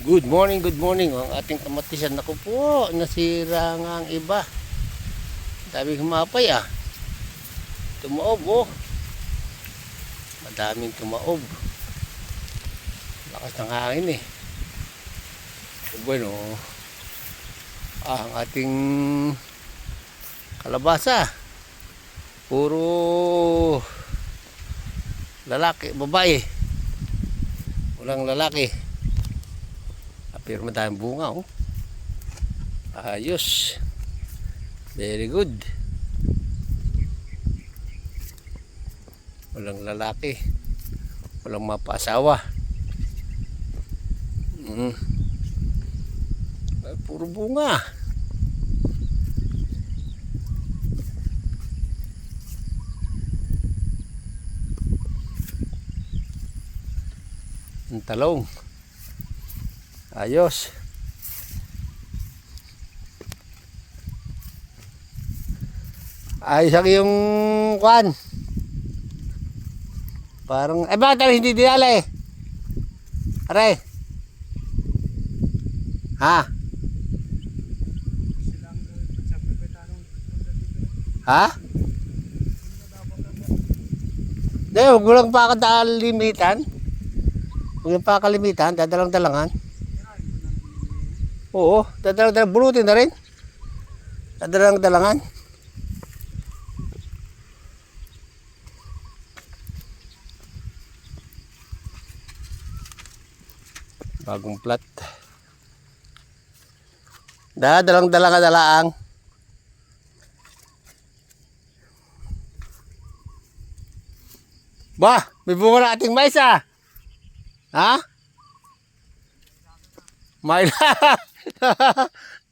Good morning, good morning. Ang ating kamatisan, naku po, nasira nga ang iba. Daming humapay ah. Tumaob oh. Madaming tumaob. Lakas ng hangin eh. Bueno, ang ating kalabasa, puro lalaki, babae. Walang lalaki. Pero madaming bunga oh. Ayos. Very good. Walang lalaki. Walang mapaasawa. Ay, puro bunga. Ang talong. Ayos. Ayos ang yung kwan. Parang, bakit hindi dinala eh? Aray. Ha? Ha? Hindi, huwag mo lang pa kalimitan. Huwag pa kalimitan, dadalang-dalangan. Oo, dadalang-dalangan. Bunutin na rin. Dadalang-dalangan. Bagong plat. Dadalang-dalangan dalaang. Bah, may bunga na ating mais ah. Ha? Mailaga.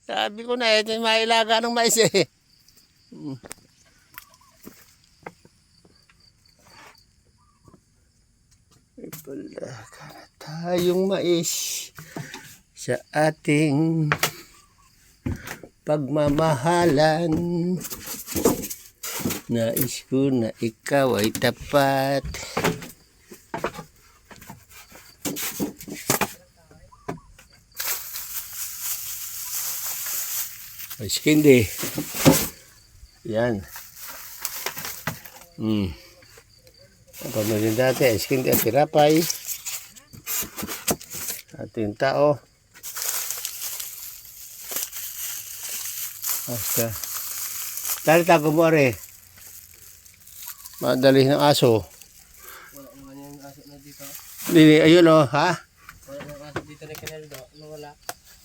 Sabi ko na ito yung mailaga ng mais eh. Ipalaga na tayong mais sa ating pagmamahalan. Nais ko na ikaw ay tapat. Ay, skindi. Yan. Pamilin dati, skindi at tirapay. Ating tao. Basta. Dali tago mo rin. Madali ng aso. Wala naman yung aso na dito. Hindi, ayun o, ha? Wala yung aso dito na Caneldo. Nawala.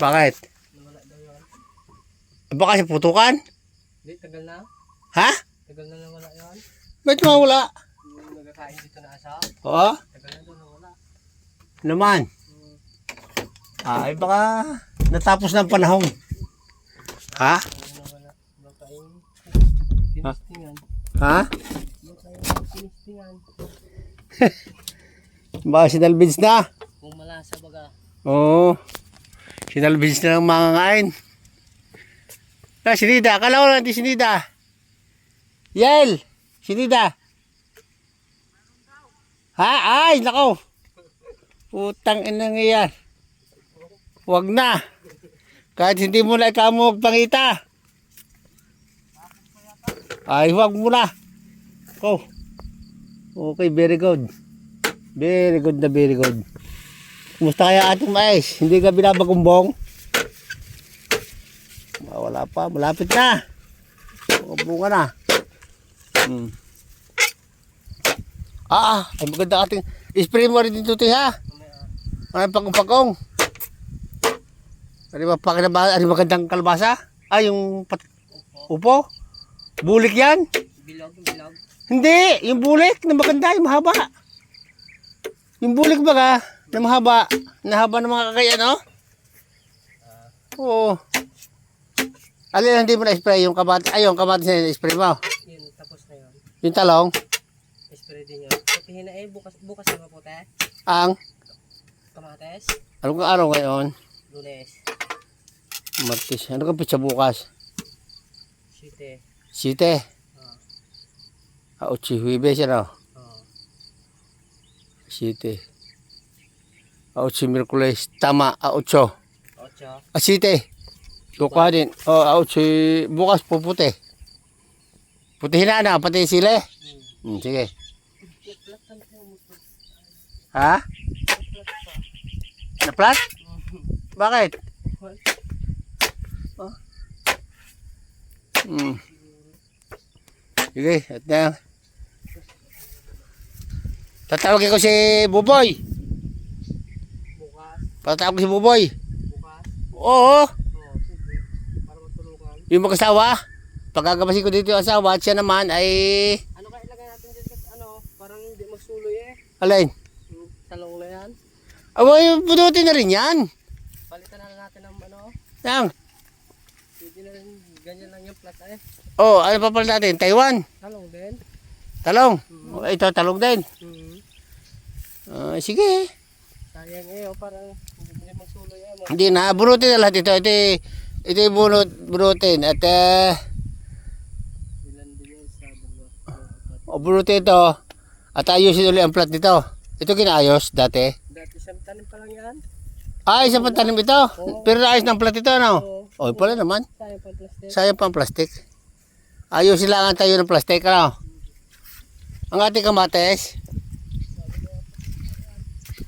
Bakit? Nawala daw yun. Baka siya putukan? Hindi, tagal na. Ha? Tagal na nawala yun. Ba't mawala? Yung nagkakain dito na aso. Oo? Tagal na doon nawala. Naman. Ay, baka natapos ng panahon. Ha? Nawala. Baka yung Ha? sinistingan. Ha? Baka yung sinistingan. Baka sinalbins na? Kung malasa baga. Oo. Sinalbins na ng mga ngain. Sinida. Akala ko lang di sinida. Yel! Sinida. Ha? Ay, nako. Putang inang iyan. Huwag na. Kahit hindi mo na ikaw mo magpangita. Ay, huwag mo na. Oh. Okay, very good. Very good na very good. Kumusta kaya ating mais? Hindi ka binabagumbong? Wala pa, malapit na. Bunga na. Ay maganda ating spray mo rin dito ha. Ay pagong-pagong. Ano ba pakinabasa? Ano magandang kalabasa? Ay yung upo. Bulik yan? Bilog, bilog. Hindi, yung bulik na maganda, yung mahaba. Yung bulik baga, na mahaba. Nahaba ng mga kakaya, no? Oo. Alin hindi mo na-spray yung kamatis? Ay, yung kamatis na na-spray mo. Yun, tapos na yun. Yung talong? Spray din yun. Sabihin na bukas na maputi. Ang? Kamates. Anong araw ngayon? Lunes. Martes. Ano ka pizza bukas? Site. Site. Uchi, Huwebes yan o. Oo. Site. 8 Miyerkules. Tama, 8. 8. 7. Kukuha din. O, 8. Bukas puputi. Putihin na, pati sili. Sige. Ha? Na-plat? Bakit? Oh. Sige, at na. Tatawagin ko si Buboy. Bukas. Tatawagin ko si Buboy. Bukas. Oo. Sige. Para matulungan. Yung mag-asawa. Pagkagabasin ko dito yung asawa at siya naman ay... Ano kaya ilagay natin dyan kasi parang hindi magsuloy Alin? Talong na yan. Aba, punutin na rin yan. Palitan na natin ng Yang. Pwede na rin, ganyan lang yung plat Oh, ano pa pala natin? Taiwan. Talong din. Talong. Oh, ito, talong din. Sige. Sayang parang hindi magsuloy Hindi na, bunutin na lahat ito. Ito yung bunutin. At, ilan din yan sa bunutin ito. At ayusin ulit ang plat nito. Ito kinaayos dati. Dati isang tanim pa lang yan. Ay, isang pantanim ito. Pero naayos ng plat ito, ano? O, pala naman. Sayang pa plastic. Sayang pang plastic. Ayusin lang tayo ng plastic, ano? Ang ating kamates.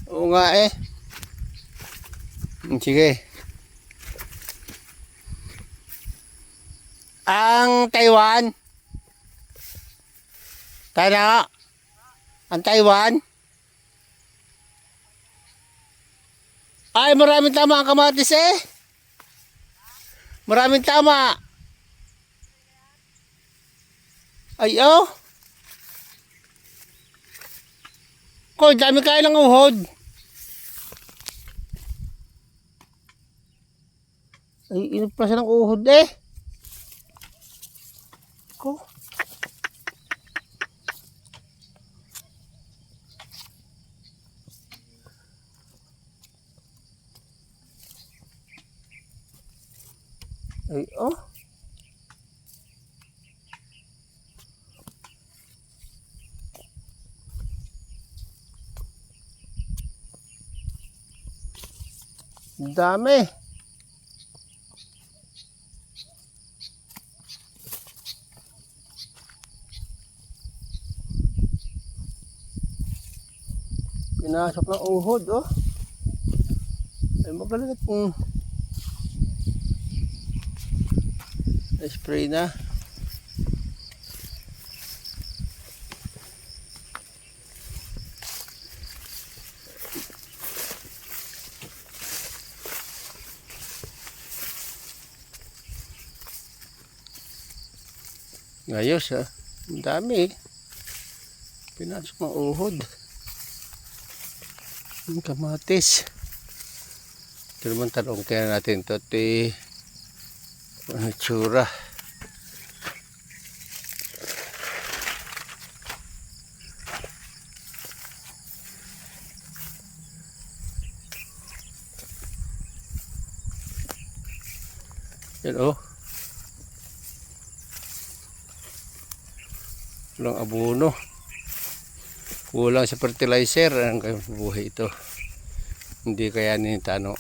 Oo nga eh. Sige. Ang Taiwan. Tana. Ang Taiwan. Ay, maraming tama ang kamatis eh. Maraming tama. Ay, oh. Ko, dami kain ng uhod. Ay, inip pa siya ng uhod eh. Ko. Ay, oh. Dami. Pinasok ng uhod, oh. Ay, magalit. Spray na. Ayos ha. Ang dami. Pinasok ng uhod. Ang kamatis. Ito naman talong kaya natin ito. Ano tsura. Yan oh. Walang abono. Kulang sa fertilizer. Ang buhay ito. Hindi kaya nitano.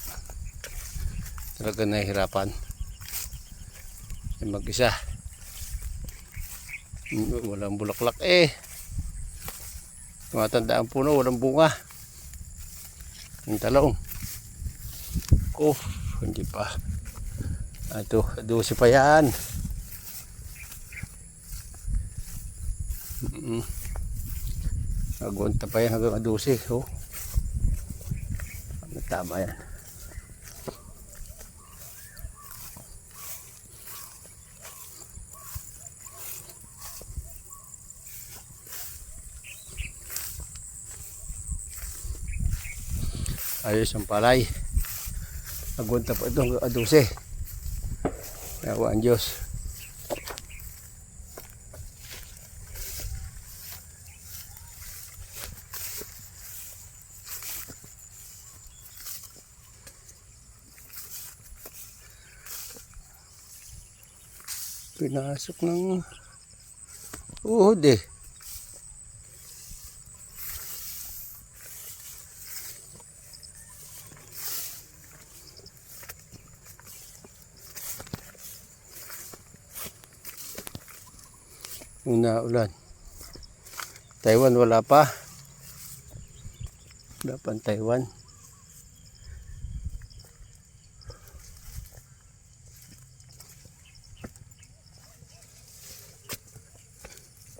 Talaga nahihirapan. Mag-isa. Walang bulaklak eh. Tumatanda ang puno, walang bunga. Ang talong. Oh, hindi pa. Ito, 12 pa yan. Agunta pa yan hanggang 12. Oh. Tama yan. Ayos ang palay. Agunta pa ito hanggang 12. Nawa ang Diyos. Pinasok ng uhod eh. Una ulan. Taiwan wala pa. Wala pa ang Taiwan.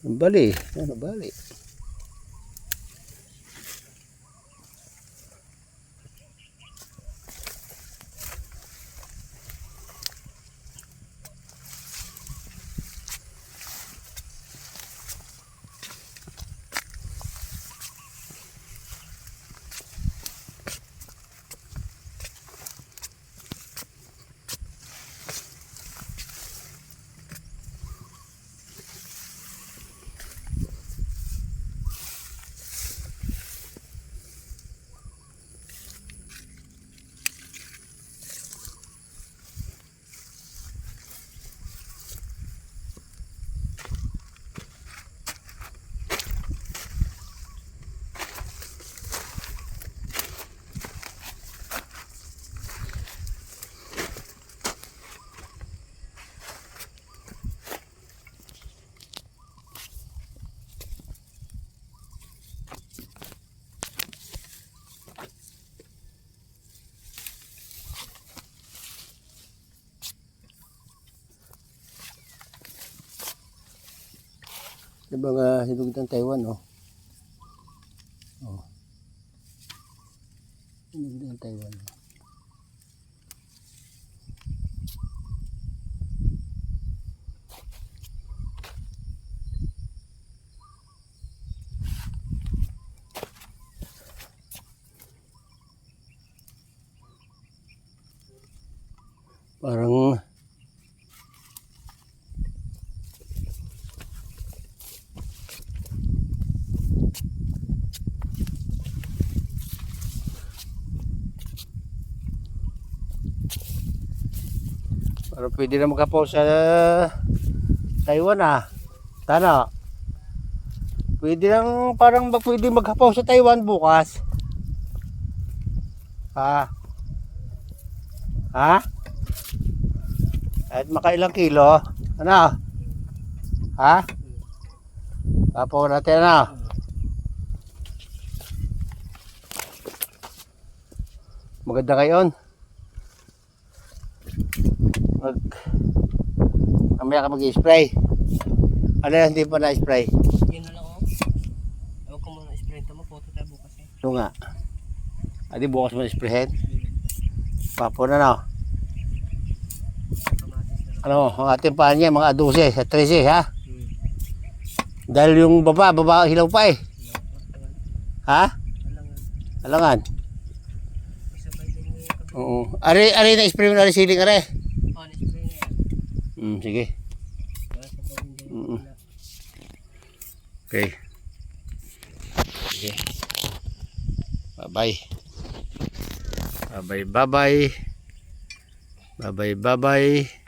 Ang bali. Ano bali? Yung mga hinugid ng Taiwan, oh. Oh. Hinugid ng Taiwan. Parang pwede na magkapaw sa Taiwan, ah. Tana. Pwede lang, parang pwede magkapaw sa Taiwan bukas. Ha? Ha? Kahit makailang kilo. Ano? Ha? Kapaw natin, ano? Maganda ngayon. Mamaya ka mag-spray. Ano yan, hindi pa na-spray? Yun na lang oh. Ewan ko muna spray ito mo. Photo tayo bukas eh. Ito nga. Adi bukas mo na-sprayhin. Papo na, no? Kamatis na lang. Ano, ang ating paan niya, mga 12 sa 13, ha? Dahil yung baba hilaw pa eh. Ha? Alangan. Alangan. Isa pa din yung kabit. Oo. Ari na-spray mo na rin siling, are. Oh, na-spray na yan. Sige. Wala sa pa din Mm. dyan. Okay. Sige. Bye-bye. Bye-bye, bye-bye. Bye-bye, bye-bye.